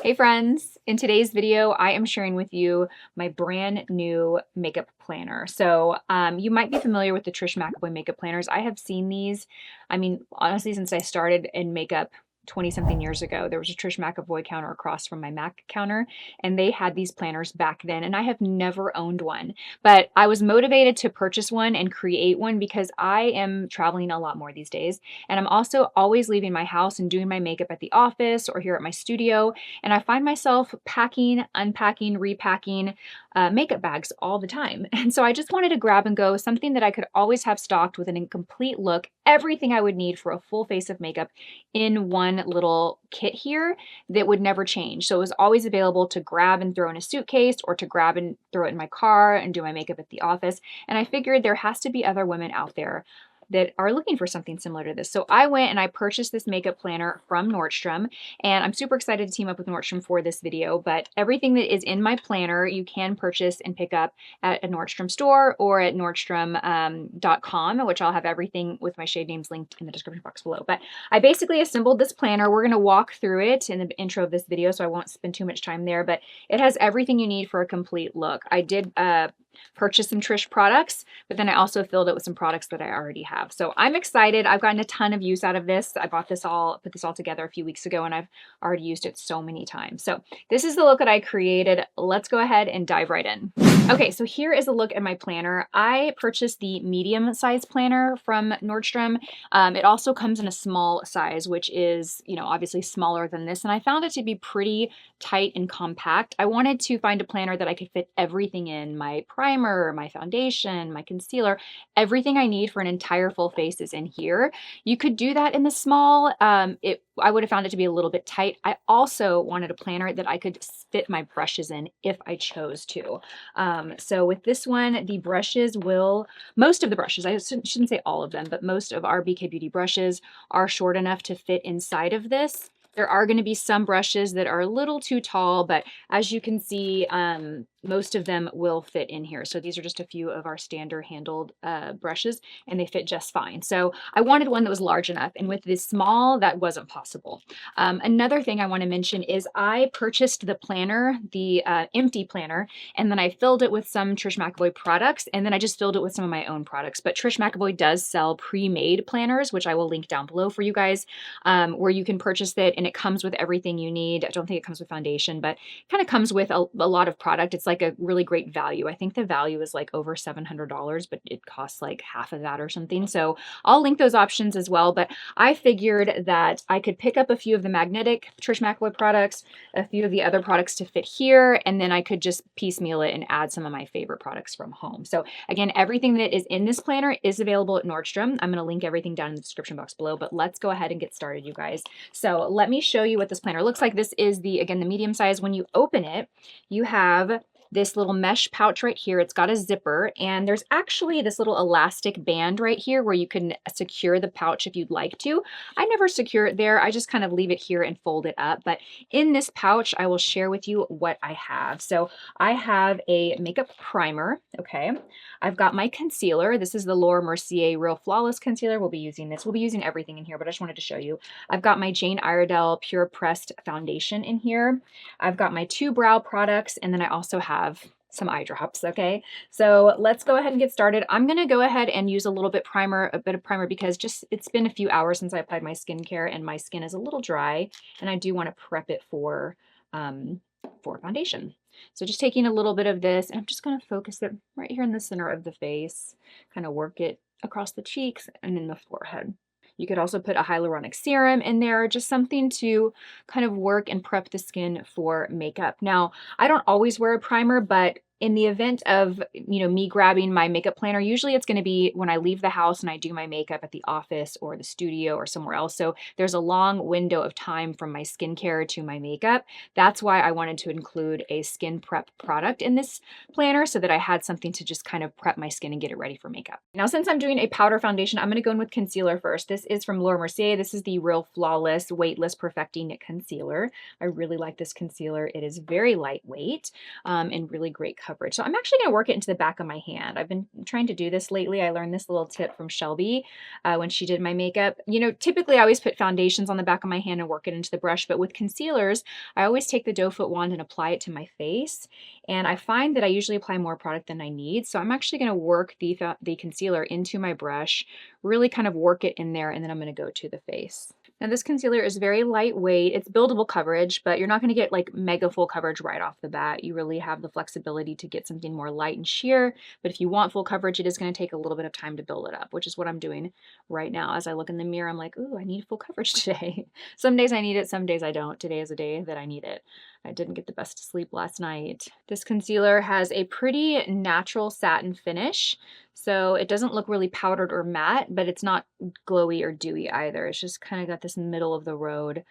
Hey friends, in today's video, I am sharing with you my brand new makeup planner. You might be familiar with the Trish McEvoy makeup planners. I have seen these, honestly, since I started in makeup 20 something years ago. There was a Trish McEvoy counter across from my Mac counter, and they had these planners back then, and I have never owned one. But I was motivated to purchase one and create one because I am traveling a lot more these days, and I'm also always leaving my house and doing my makeup at the office or here at my studio. And I find myself packing, unpacking, repacking makeup bags all the time. And so I just wanted to grab and go something that I could always have stocked with an incomplete look, everything I would need for a full face of makeup in one little kit here that would never change. So it was always available to grab and throw in a suitcase or to grab and throw it in my car and do my makeup at the office. And I figured there has to be other women out there that are looking for something similar to this. So I went and I purchased this makeup planner from Nordstrom, and I'm super excited to team up with Nordstrom for this video. But everything that is in my planner you can purchase and pick up at a Nordstrom store or at nordstrom.com, which I'll have everything with my shade names linked in the description box below. But I basically assembled this planner. We're going to walk through it in the intro of this video, so I won't spend too much time there, but it has everything you need for a complete look. I did purchase some Trish products, but then I also filled it with some products that I already have. So I'm excited. I've gotten a ton of use out of this. I put this all together a few weeks ago, and I've already used it so many times. So this is the look that I created. Let's go ahead and dive right in. Okay, so here is a look at my planner. I purchased the medium size planner from Nordstrom. It also comes in a small size, which is, obviously smaller than this, and I found it to be pretty tight and compact. I wanted to find a planner that I could fit everything in: my primer, my foundation, my concealer, everything I need for an entire full face is in here. You could do that in the small. I would have found it to be a little bit tight. I also wanted a planner that I could fit my brushes in if I chose to. So with this one, most of the brushes, I shouldn't say all of them, but most of our BK Beauty brushes are short enough to fit inside of this. There are going to be some brushes that are a little too tall, but as you can see, most of them will fit in here. So these are just a few of our standard handled brushes, and they fit just fine. So I wanted one that was large enough, and with this small, that wasn't possible. Another thing I want to mention is I purchased the planner, the empty planner, and then I filled it with some Trish McEvoy products, and then I just filled it with some of my own products. But Trish McEvoy does sell pre-made planners, which I will link down below for you guys, where you can purchase it, and it comes with everything you need. I don't think it comes with foundation, but it kind of comes with a lot of product. It's like a really great value. I think the value is like over $700, but it costs like half of that or something. So I'll link those options as well. But I figured that I could pick up a few of the magnetic Trish McEvoy products, a few of the other products to fit here, and then I could just piecemeal it and add some of my favorite products from home. So again, everything that is in this planner is available at Nordstrom. I'm going to link everything down in the description box below, but let's go ahead and get started, you guys. So let me show you what this planner looks like. This is again, the medium size. When you open it, you have this little mesh pouch right here. It's got a zipper, and there's actually this little elastic band right here where you can secure the pouch if you'd like to. I never secure it there. I just kind of leave it here and fold it up. But in this pouch, I will share with you what I have. So I have a makeup primer. Okay. I've got my concealer. This is the Laura Mercier Real Flawless Concealer. We'll be using this. We'll be using everything in here, but I just wanted to show you. I've got my Jane Iredale Pure Pressed Foundation in here. I've got my 2 brow products, and then I also have some eye drops. Okay, so let's go ahead and get started. I'm going to go ahead and use a bit of primer because it's been a few hours since I applied my skincare, and my skin is a little dry, and I do want to prep it for foundation. So just taking a little bit of this, and I'm just going to focus it right here in the center of the face, kind of work it across the cheeks and in the forehead. You could also put a hyaluronic serum in there, just something to kind of work and prep the skin for makeup. Now, I don't always wear a primer, but in the event of, me grabbing my makeup planner, usually it's going to be when I leave the house and I do my makeup at the office or the studio or somewhere else. So there's a long window of time from my skincare to my makeup. That's why I wanted to include a skin prep product in this planner, so that I had something to just kind of prep my skin and get it ready for makeup. Now, since I'm doing a powder foundation, I'm going to go in with concealer first. This is from Laura Mercier. This is the Real Flawless Weightless Perfecting Concealer. I really like this concealer. It is very lightweight and really great coverage. coverage. So I'm actually going to work it into the back of my hand. I've been trying to do this lately. I learned this little tip from Shelby when she did my makeup. You know, typically I always put foundations on the back of my hand and work it into the brush, but with concealers, I always take the doe foot wand and apply it to my face. And I find that I usually apply more product than I need. So I'm actually going to work the concealer into my brush, really kind of work it in there, and then I'm going to go to the face. Now this concealer is very lightweight. It's buildable coverage, but you're not going to get like mega full coverage right off the bat. You really have the flexibility to get something more light and sheer, but if you want full coverage, it is going to take a little bit of time to build it up, which is what I'm doing right now. As I look in the mirror, I'm like, ooh, I need full coverage today. Some days I need it, some days I don't. Today is a day that I need it. I didn't get the best sleep last night. This concealer has a pretty natural satin finish. So it doesn't look really powdered or matte, but it's not glowy or dewy either. It's just kind of got this middle of the road,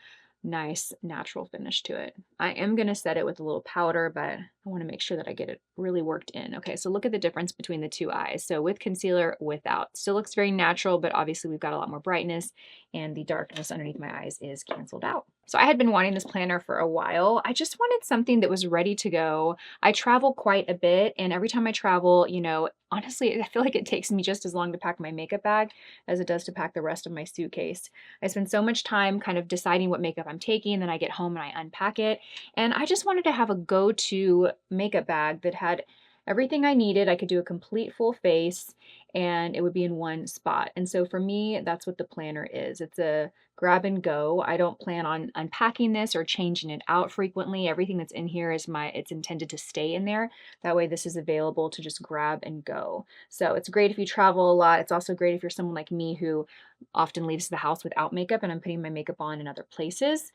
nice natural finish to it. I am going to set it with a little powder, but I want to make sure that I get it really worked in. Okay, so look at the difference between the two eyes. So with concealer, without. Still looks very natural, but obviously we've got a lot more brightness and the darkness underneath my eyes is canceled out. So I had been wanting this planner for a while. I just wanted something that was ready to go. I travel quite a bit, and every time I travel, you know, honestly, I feel like it takes me just as long to pack my makeup bag as it does to pack the rest of my suitcase. I spend so much time kind of deciding what makeup I'm taking, then I get home and I unpack it. And I just wanted to have a go-to makeup bag that had everything I needed. I could do a complete full face and it would be in one spot. And so for me, that's what the planner is. It's a grab and go. I don't plan on unpacking this or changing it out frequently. Everything that's in here is it's intended to stay in there. That way this is available to just grab and go. So it's great if you travel a lot. It's also great if you're someone like me who often leaves the house without makeup and I'm putting my makeup on in other places.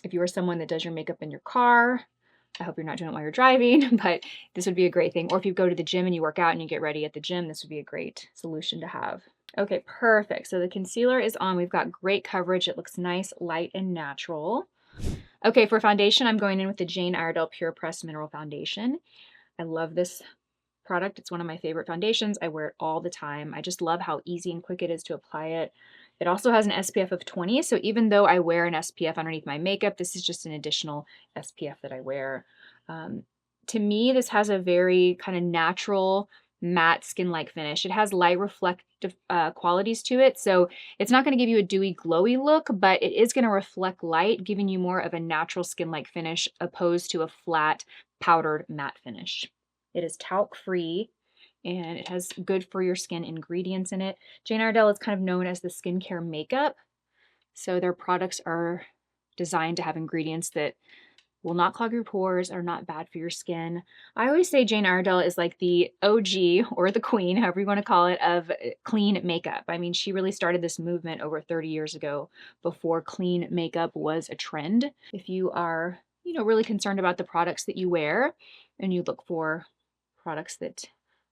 If you are someone that does your makeup in your car, I hope you're not doing it while you're driving, but this would be a great thing. Or if you go to the gym and you work out and you get ready at the gym, this would be a great solution to have. Okay, perfect. So the concealer is on. We've got great coverage. It looks nice, light, and natural. Okay, for foundation, I'm going in with the Jane Iredale Pure Press Mineral Foundation. I love this product. It's one of my favorite foundations. I wear it all the time. I just love how easy and quick it is to apply it. It also has an SPF of 20, so even though I wear an SPF underneath my makeup, this is just an additional SPF that I wear. To me, this has a very kind of natural, matte skin-like finish. It has light reflective qualities to it, so it's not going to give you a dewy, glowy look, but it is going to reflect light, giving you more of a natural skin-like finish opposed to a flat, powdered matte finish. It is talc-free, and it has good for your skin ingredients in it. Jane Iredale is kind of known as the skincare makeup, so their products are designed to have ingredients that will not clog your pores, are not bad for your skin. I always say Jane Iredale is like the OG, or the queen, however you want to call it, of clean makeup. I mean, she really started this movement over 30 years ago before clean makeup was a trend. If you are, you know, really concerned about the products that you wear and you look for products that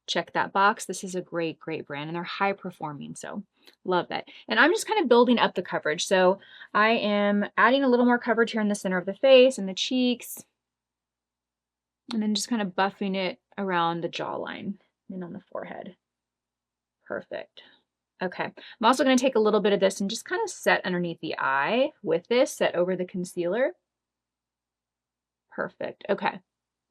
check that box, this is a great, great brand, and they're high performing, so love that. And I'm just kind of building up the coverage. So I am adding a little more coverage here in the center of the face and the cheeks, and then just kind of buffing it around the jawline and on the forehead. Perfect. Okay, I'm also going to take a little bit of this and just kind of set underneath the eye with this, set over the concealer. Perfect. Okay.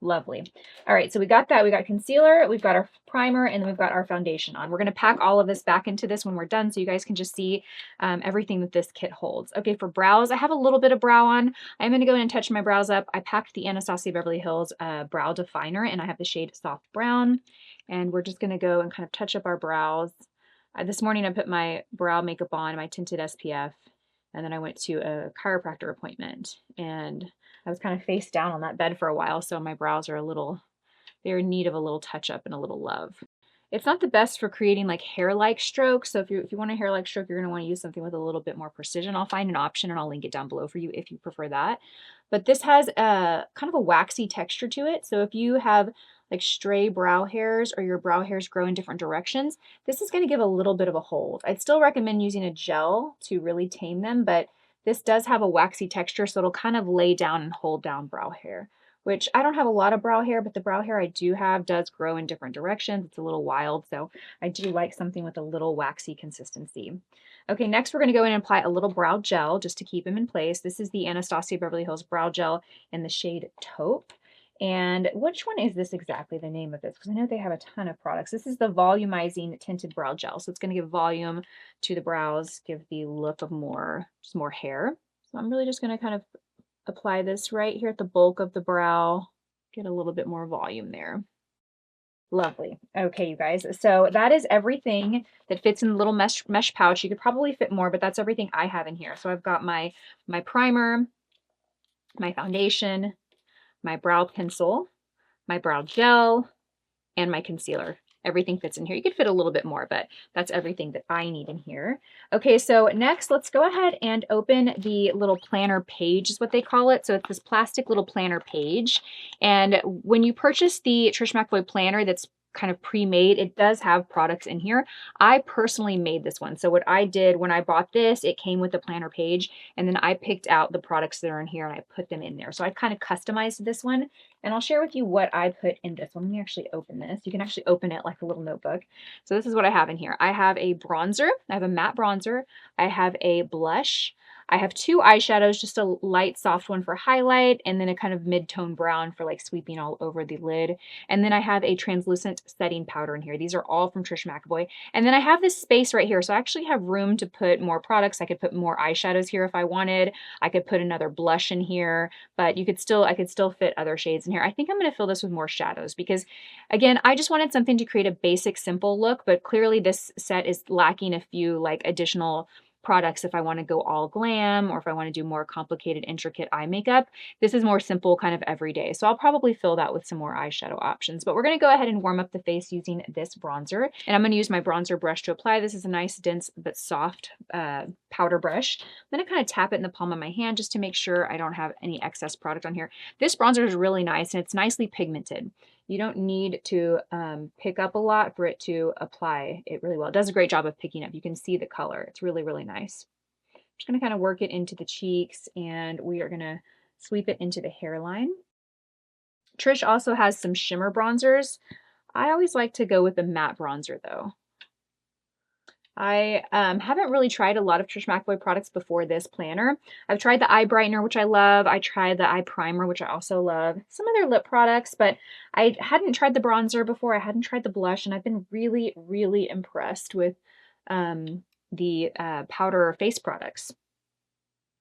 Lovely. All right, so we got that. We got concealer, we've got our primer, and then we've got our foundation on. We're going to pack all of this back into this when we're done so you guys can just see everything that this kit holds. Okay, for brows, I have a little bit of brow on. I'm going to go in and touch my brows up. I packed the Anastasia Beverly Hills Brow Definer, and I have the shade Soft Brown. And we're just going to go and kind of touch up our brows. This morning I put my brow makeup on, my tinted SPF, and then I went to a chiropractor appointment. And I was kind of face down on that bed for a while, so my brows are they're in need of a little touch up and a little love. It's not the best for creating like hair-like strokes, so if you want a hair-like stroke, you're going to want to use something with a little bit more precision. I'll find an option and I'll link it down below for you if you prefer that. But this has a kind of a waxy texture to it, so if you have like stray brow hairs or your brow hairs grow in different directions, this is going to give a little bit of a hold. I'd still recommend using a gel to really tame them, but this does have a waxy texture, so it'll kind of lay down and hold down brow hair, which I don't have a lot of brow hair, but the brow hair I do have does grow in different directions. It's a little wild, so I do like something with a little waxy consistency. Okay, next we're going to go in and apply a little brow gel just to keep them in place. This is the Anastasia Beverly Hills Brow Gel in the shade Taupe. And which one is this exactly, the name of this? Because I know they have a ton of products. This is the Volumizing Tinted Brow Gel. So it's going to give volume to the brows, give the look of just more hair. So I'm really just going to kind of apply this right here at the bulk of the brow, get a little bit more volume there. Lovely. Okay, you guys. So that is everything that fits in the little mesh pouch. You could probably fit more, but that's everything I have in here. So I've got my primer, my foundation, my brow pencil, my brow gel, and my concealer. Everything fits in here. You could fit a little bit more, but that's everything that I need in here. Okay, so next let's go ahead and open the little planner page is what they call it. So it's this plastic little planner page. And when you purchase the Trish McEvoy planner that's kind of pre-made, it does have products in here. I personally made this one. So what I did when I bought this, it came with the planner page, and then I picked out the products that are in here and I put them in there. So I kind of customized this one, and I'll share with you what I put in this one. Let me actually open this. You can actually open it like a little notebook. So this is what I have in here. I have a bronzer. I have a matte bronzer. I have a blush. I have two eyeshadows, just a light soft one for highlight, and then a kind of mid-tone brown for like sweeping all over the lid. And then I have a translucent setting powder in here. These are all from Trish McEvoy. And then I have this space right here. So I actually have room to put more products. I could put more eyeshadows here if I wanted. I could put another blush in here, but I could still fit other shades in here. I think I'm going to fill this with more shadows because, again, I just wanted something to create a basic, simple look, but clearly this set is lacking a few like additional products if I want to go all glam or if I want to do more complicated, intricate eye makeup. This is more simple, kind of everyday. So I'll probably fill that with some more eyeshadow options, but we're going to go ahead and warm up the face using this bronzer. And I'm going to use my bronzer brush to apply. This is a nice, dense, but soft powder brush. I'm going to kind of tap it in the palm of my hand just to make sure I don't have any excess product on here. This bronzer is really nice and it's nicely pigmented. You don't need to pick up a lot for it to apply it really well. It does a great job of picking up. You can see the color. It's really, really nice. I'm just going to kind of work it into the cheeks, and we are going to sweep it into the hairline. Trish also has some shimmer bronzers. I always like to go with the matte bronzer though. I haven't really tried a lot of Trish McEvoy products before this planner. I've tried the eye brightener, which I love. I tried the eye primer, which I also love. Some other lip products, but I hadn't tried the bronzer before. I hadn't tried the blush, and I've been really, really impressed with the powder face products.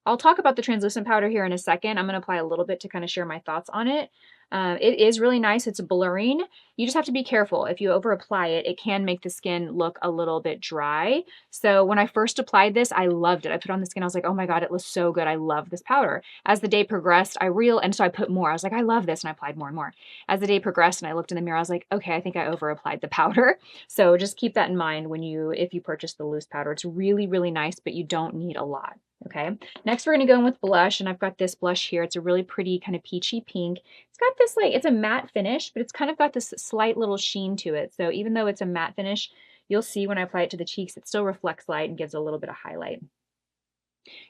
I'll talk about the translucent powder here in a second. I'm going to apply a little bit to kind of share my thoughts on it. It is really nice. It's blurring. You just have to be careful. If you over apply it, it can make the skin look a little bit dry. So when I first applied this, I loved it. I put it on the skin. I was like, oh my God, it looks so good. I love this powder. As the day progressed, and so I put more. I was like, I love this. And I applied more and more. As the day progressed and I looked in the mirror, I was like, okay, I think I over applied the powder. So just keep that in mind if you purchase the loose powder. It's really, really nice, but you don't need a lot. Okay. Next, we're going to go in with blush, and I've got this blush here. It's a really pretty kind of peachy pink. It's got this it's a matte finish, but it's kind of got this slight little sheen to it. So even though it's a matte finish, you'll see when I apply it to the cheeks, it still reflects light and gives a little bit of highlight.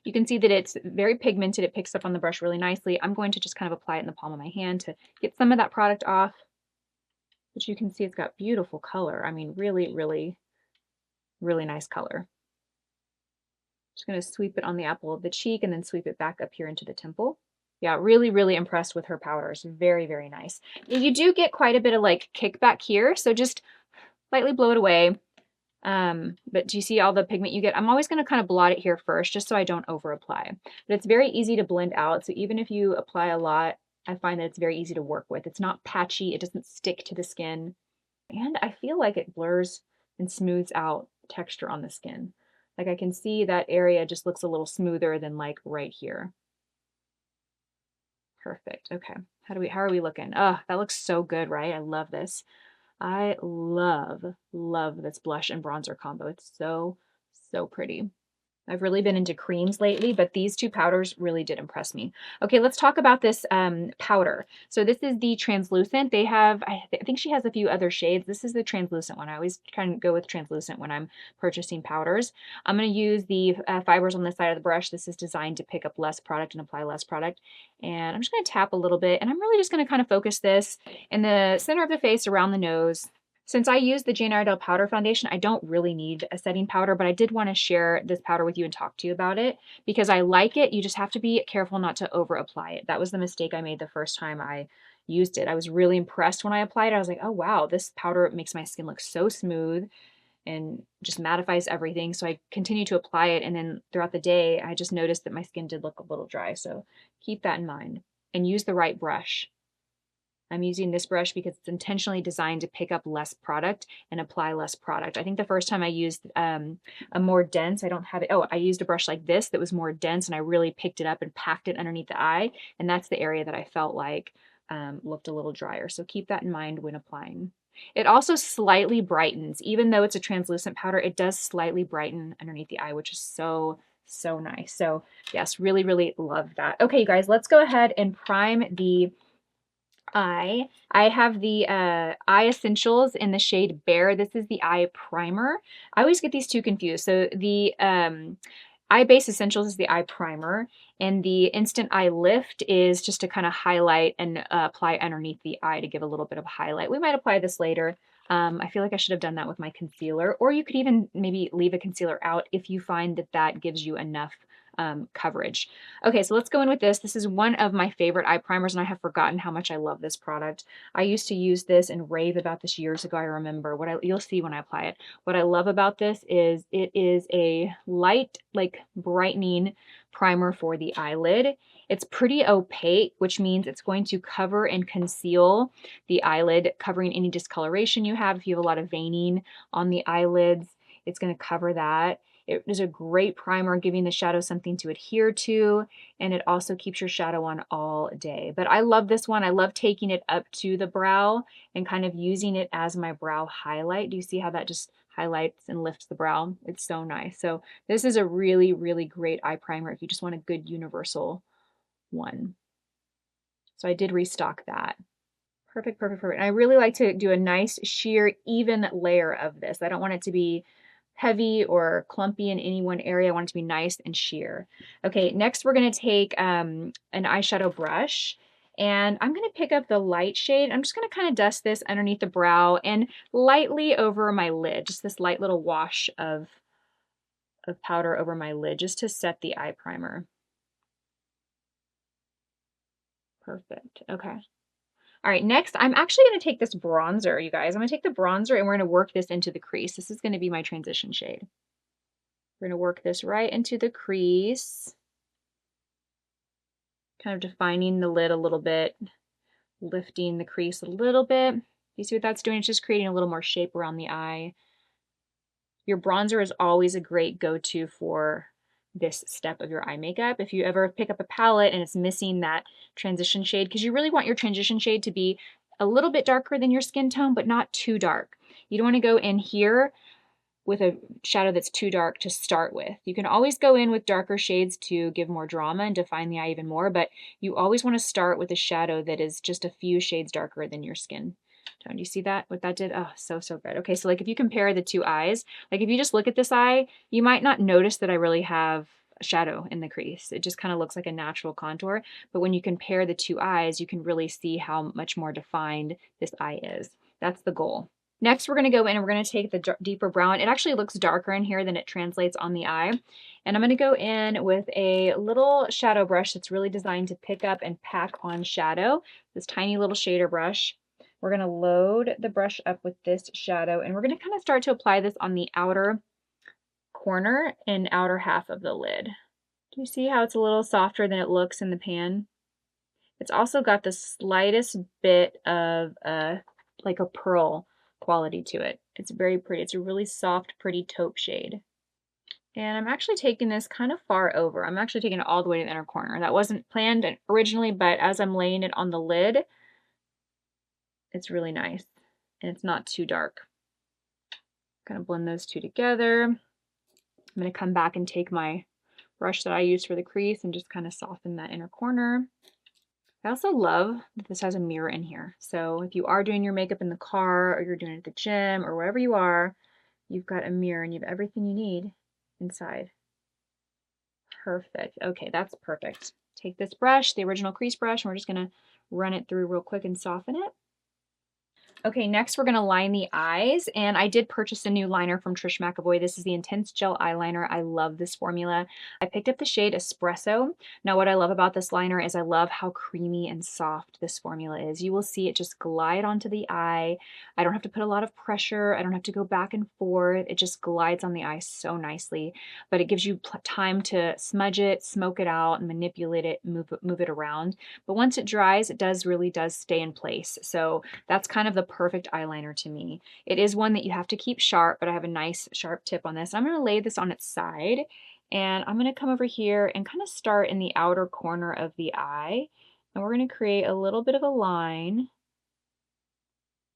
You can see that it's very pigmented. It picks up on the brush really nicely. I'm going to just kind of apply it in the palm of my hand to get some of that product off. But you can see it's got beautiful color. I mean, really, really, really nice color. Just going to sweep it on the apple of the cheek and then sweep it back up here into the temple. Yeah, really, really impressed with her powders. Very, very nice. You do get quite a bit of like kickback here, so just lightly blow it away. But do you see all the pigment you get? I'm always going to kind of blot it here first, just so I don't over apply. But it's very easy to blend out, so even if you apply a lot, I find that it's very easy to work with. It's not patchy, it doesn't stick to the skin, and I feel like it blurs and smooths out texture on the skin. Like I can see that area just looks a little smoother than like right here. Perfect. Okay. How are we looking? Oh, that looks so good, right? I love this. I love this blush and bronzer combo. It's so, so pretty. I've really been into creams lately, but these two powders really did impress me. Okay, let's talk about this powder. So this is the translucent. They have, I think she has a few other shades. This is the translucent one. I always try and go with translucent when I'm purchasing powders. I'm going to use the fibers on the side of the brush. This is designed to pick up less product and apply less product. And I'm just going to tap a little bit, and I'm really just going to kind of focus this in the center of the face, around the nose. Since I use the Jane Iredale powder foundation, I don't really need a setting powder, but I did want to share this powder with you and talk to you about it because I like it. You just have to be careful not to over apply it. That was the mistake I made the first time I used it. I was really impressed when I applied it. I was like, oh wow, this powder makes my skin look so smooth and just mattifies everything. So I continued to apply it, and then throughout the day, I just noticed that my skin did look a little dry. So keep that in mind and use the right brush. I'm using this brush because it's intentionally designed to pick up less product and apply less product. I think the first time I used a more dense, I don't have it, oh, I used a brush like this that was more dense, and I really picked it up and packed it underneath the eye. And that's the area that I felt like looked a little drier. So keep that in mind when applying. It also slightly brightens, even though it's a translucent powder, it does slightly brighten underneath the eye, which is so, so nice. So yes, really, really love that. Okay, you guys, let's go ahead and prime the eye. I have the Eye Essentials in the shade Bare. This is the eye primer. I always get these two confused. So the Eye Base Essentials is the eye primer, and the Instant Eye Lift is just to kind of highlight and apply underneath the eye to give a little bit of a highlight. We might apply this later. I feel like I should have done that with my concealer, or you could even maybe leave a concealer out if you find that that gives you enough coverage. Okay, so let's go in with this. This is one of my favorite eye primers, and I have forgotten how much I love this product. I used to use this and rave about this years ago. I remember you'll see when I apply it. What I love about this is it is a light, like brightening primer for the eyelid. It's pretty opaque, which means it's going to cover and conceal the eyelid, covering any discoloration you have. If you have a lot of veining on the eyelids, it's going to cover that. It is a great primer, giving the shadow something to adhere to, and it also keeps your shadow on all day. But I love this one. I love taking it up to the brow and kind of using it as my brow highlight. Do you see how that just highlights and lifts the brow? It's so nice. So this is a really, really great eye primer if you just want a good universal one. So I did restock that. Perfect, perfect, perfect. And I really like to do a nice sheer, even layer of this. I don't want it to be heavy or clumpy in any one area. I want it to be nice and sheer. Okay, next we're going to take an eyeshadow brush, and I'm going to pick up the light shade. I'm just going to kind of dust this underneath the brow and lightly over my lid, just this light little wash of powder over my lid just to set the eye primer. Perfect. Okay. All right, next I'm actually going to take this bronzer, you guys. I'm going to take the bronzer and we're going to work this into the crease. This is going to be my transition shade. We're going to work this right into the crease, kind of defining the lid a little bit, lifting the crease a little bit. You see what that's doing? It's just creating a little more shape around the eye. Your bronzer is always a great go-to for this step of your eye makeup. If you ever pick up a palette and it's missing that transition shade, because you really want your transition shade to be a little bit darker than your skin tone, but not too dark. You don't want to go in here with a shadow that's too dark to start with. You can always go in with darker shades to give more drama and define the eye even more, but you always want to start with a shadow that is just a few shades darker than your skin tone. Do you see that? What that did? Oh, so, so good. Okay, so like if you compare the two eyes, like if you just look at this eye, you might not notice that I really have a shadow in the crease. It just kind of looks like a natural contour. But when you compare the two eyes, you can really see how much more defined this eye is. That's the goal. Next, we're going to go in and we're going to take the deeper brown. It actually looks darker in here than it translates on the eye. And I'm going to go in with a little shadow brush that's really designed to pick up and pack on shadow. This tiny little shader brush. We're going to load the brush up with this shadow, and we're going to kind of start to apply this on the outer corner and outer half of the lid. Do you see how it's a little softer than it looks in the pan? It's also got the slightest bit of like a pearl quality to it. It's very pretty. It's a really soft, pretty taupe shade. And I'm actually taking this kind of far over. I'm actually taking it all the way to the inner corner. That wasn't planned originally, but as I'm laying it on the lid, it's really nice. And it's not too dark. Kind of blend those two together. I'm going to come back and take my brush that I used for the crease and just kind of soften that inner corner. I also love that this has a mirror in here. So if you are doing your makeup in the car or you're doing it at the gym or wherever you are, you've got a mirror and you have everything you need inside. Perfect. Okay, that's perfect. Take this brush, the original crease brush, and we're just going to run it through real quick and soften it. Okay, next we're going to line the eyes, and I did purchase a new liner from Trish McEvoy. This is the Intense Gel Eyeliner. I love this formula. I picked up the shade Espresso. Now what I love about this liner is I love how creamy and soft this formula is. You will see it just glide onto the eye. I don't have to put a lot of pressure. I don't have to go back and forth. It just glides on the eye so nicely, but it gives you time to smudge it, smoke it out, and manipulate it, move it around. But once it dries, it really does stay in place. So that's kind of the perfect eyeliner to me. It is one that you have to keep sharp, but I have a nice sharp tip on this. I'm going to lay this on its side, and I'm going to come over here and kind of start in the outer corner of the eye, and we're going to create a little bit of a line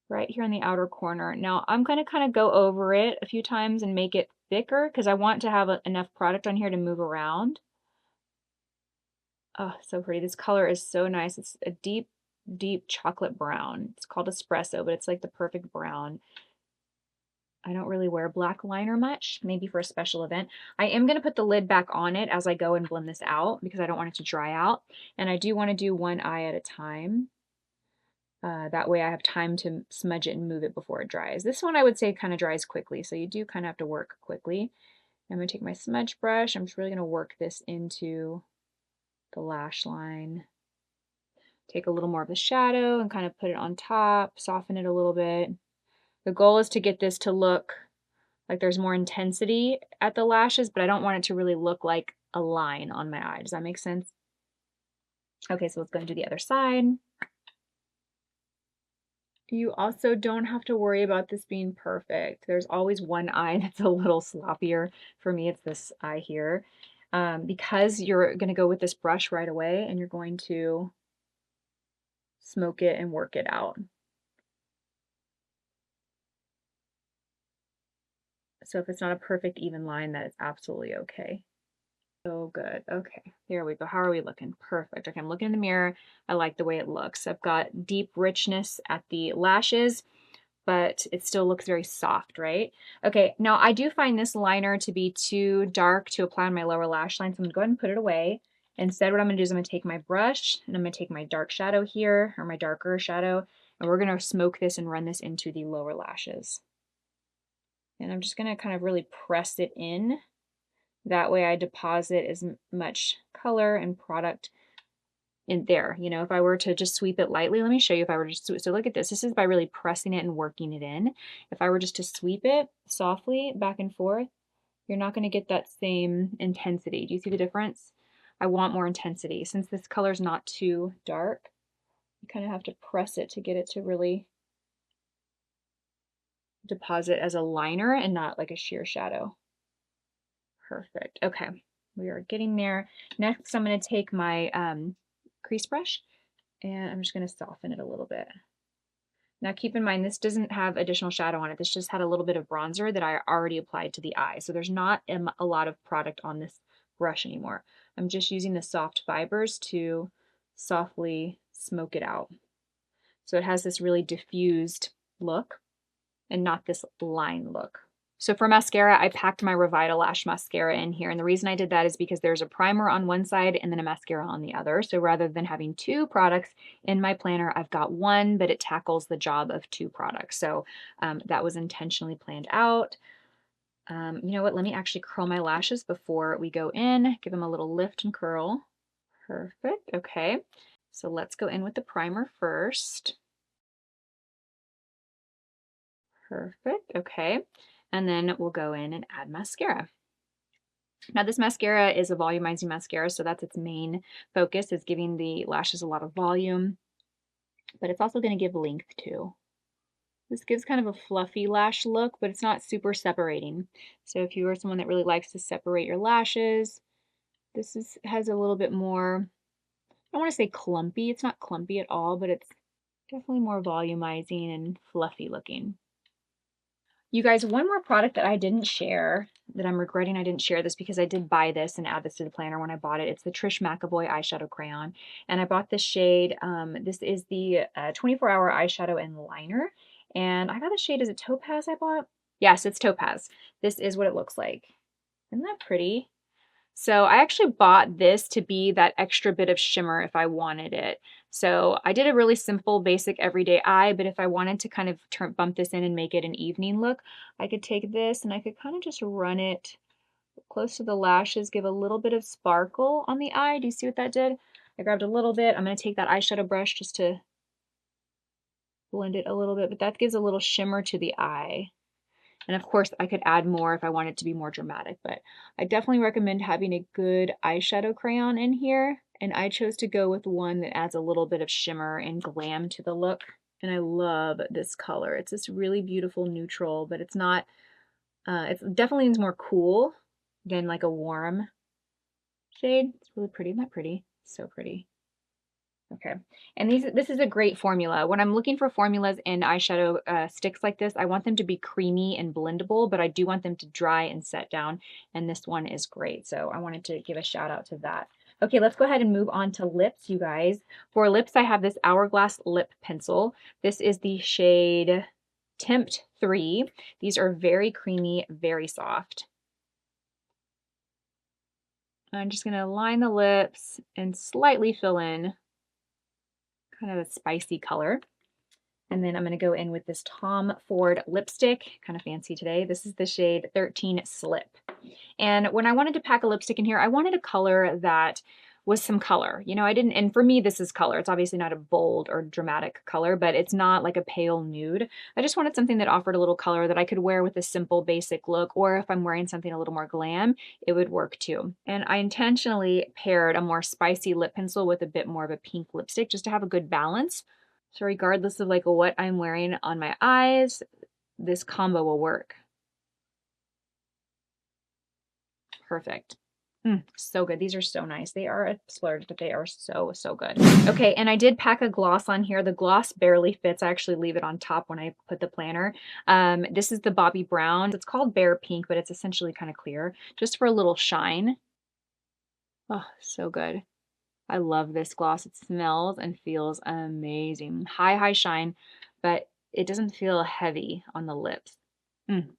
right here in the outer corner. Now I'm going to kind of go over it a few times and make it thicker because I want to have enough product on here to move around. Oh, so pretty. This color is so nice. It's a deep chocolate brown. It's called Espresso, but it's like the perfect brown. I don't really wear black liner much, maybe for a special event. I am going to put the lid back on it as I go and blend this out because I don't want it to dry out. And I do want to do one eye at a time. That way I have time to smudge it and move it before it dries. This one I would say kind of dries quickly, so you do kind of have to work quickly. I'm going to take my smudge brush. I'm just really going to work this into the lash line. Take a little more of the shadow and kind of put it on top, soften it a little bit. The goal is to get this to look like there's more intensity at the lashes, but I don't want it to really look like a line on my eye. Does that make sense? Okay, so let's go and do the other side. You also don't have to worry about this being perfect. There's always one eye that's a little sloppier. For me, it's this eye here. Because you're going to go with this brush right away and you're going to smoke it and work it out. So if it's not a perfect even line, that is absolutely okay. So good. Okay, there we go. How are we looking? Perfect. Okay, I'm looking in the mirror. I like the way it looks. I've got deep richness at the lashes, but it still looks very soft, right? Okay, now I do find this liner to be too dark to apply on my lower lash line, so I'm gonna go ahead and put it away. Instead, what I'm gonna do is I'm gonna take my brush and I'm gonna take my dark shadow here, or my darker shadow, and we're gonna smoke this and run this into the lower lashes. And I'm just gonna kind of really press it in. That way I deposit as much color and product in there. You know, if I were to just sweep it lightly, let me show you if I were to just, so look at this. This is by really pressing it and working it in. If I were just to sweep it softly back and forth, you're not going to get that same intensity. Do you see the difference? I want more intensity. Since this color is not too dark, you kind of have to press it to get it to really deposit as a liner and not like a sheer shadow. Perfect. Okay, we are getting there. Next, I'm going to take my crease brush and I'm just going to soften it a little bit. Now keep in mind, this doesn't have additional shadow on it. This just had a little bit of bronzer that I already applied to the eye. So there's not a lot of product on this brush anymore. I'm just using the soft fibers to softly smoke it out. So it has this really diffused look and not this line look. So for mascara, I packed my Revita Lash Mascara in here. And the reason I did that is because there's a primer on one side and then a mascara on the other. So rather than having two products in my planner, I've got one, but it tackles the job of two products. So that was intentionally planned out. You know what? Let me actually curl my lashes before we go in. Give them a little lift and curl. Perfect. Okay. So let's go in with the primer first. Perfect. Okay. And then we'll go in and add mascara. Now this mascara is a volumizing mascara, so that's its main focus, is giving the lashes a lot of volume, but it's also going to give length too. This gives kind of a fluffy lash look, but it's not super separating. So if you are someone that really likes to separate your lashes, this has a little bit more, I don't want to say clumpy, it's not clumpy at all, but it's definitely more volumizing and fluffy looking. You guys, one more product that I didn't share, that I'm regretting I didn't share this because I did buy this and add this to the planner when I bought it. It's the Trish McEvoy eyeshadow crayon. And I bought this shade. This is the 24-hour eyeshadow and liner. And I got the shade, is it Topaz I bought? Yes, it's Topaz. This is what it looks like. Isn't that pretty? So I actually bought this to be that extra bit of shimmer if I wanted it. So I did a really simple, basic, everyday eye, but if I wanted to kind of bump this in and make it an evening look, I could take this and I could kind of just run it close to the lashes, give a little bit of sparkle on the eye. Do you see what that did? I grabbed a little bit. I'm going to take that eyeshadow brush just to blend it a little bit, but that gives a little shimmer to the eye. And of course, I could add more if I want it to be more dramatic, but I definitely recommend having a good eyeshadow crayon in here. And I chose to go with one that adds a little bit of shimmer and glam to the look. And I love this color. It's this really beautiful neutral, but it's not, it definitely is more cool than like a warm shade. It's really pretty. Isn't that pretty? So pretty. Okay, and this is a great formula. When I'm looking for formulas in eyeshadow sticks like this, I want them to be creamy and blendable, but I do want them to dry and set down, and this one is great. So I wanted to give a shout out to that. Okay, let's go ahead and move on to lips, you guys. For lips, I have this Hourglass lip pencil. This is the shade Tempt 3. These are very creamy, very soft. I'm just gonna line the lips and slightly fill in kind of a spicy color. And then I'm going to go in with this Tom Ford lipstick, kind of fancy today. This is the shade 13 Slip. And when I wanted to pack a lipstick in here, I wanted a color that was some color. You know, and for me, this is color. It's obviously not a bold or dramatic color, but it's not like a pale nude. I just wanted something that offered a little color that I could wear with a simple basic look, or if I'm wearing something a little more glam, it would work too. And I intentionally paired a more spicy lip pencil with a bit more of a pink lipstick just to have a good balance. So regardless of like what I'm wearing on my eyes, this combo will work. Perfect. So good. These are so nice. They are a splurge, but they are so, so good. Okay, and I did pack a gloss on here. The gloss barely fits. I actually leave it on top when I put the planner. This is the Bobbi Brown. It's called Bare Pink, but it's essentially kind of clear, just for a little shine. Oh, so good. I love this gloss. It smells and feels amazing. High shine, but it doesn't feel heavy on the lips.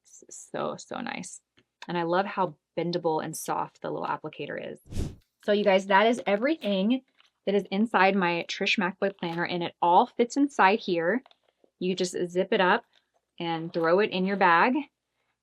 So, so nice. And I love how bendable and soft the little applicator is. So you guys, that is everything that is inside my Trish McEvoy planner, and it all fits inside here. You just zip it up and throw it in your bag,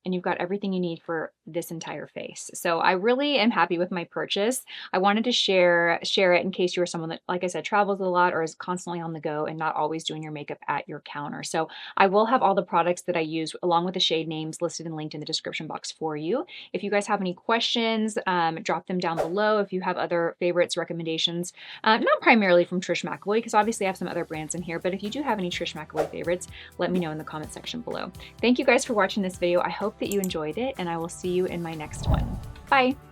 and you've got everything you need for this entire face. So I really am happy with my purchase. I wanted to share it in case you are someone that, like I said, travels a lot or is constantly on the go and not always doing your makeup at your counter. So I will have all the products that I use along with the shade names listed and linked in the description box for you. If you guys have any questions, drop them down below. If you have other favorites, recommendations, not primarily from Trish McEvoy, because obviously I have some other brands in here, but if you do have any Trish McEvoy favorites, let me know in the comment section below. Thank you guys for watching this video. I hope that you enjoyed it, and I will see you in my next one. Bye!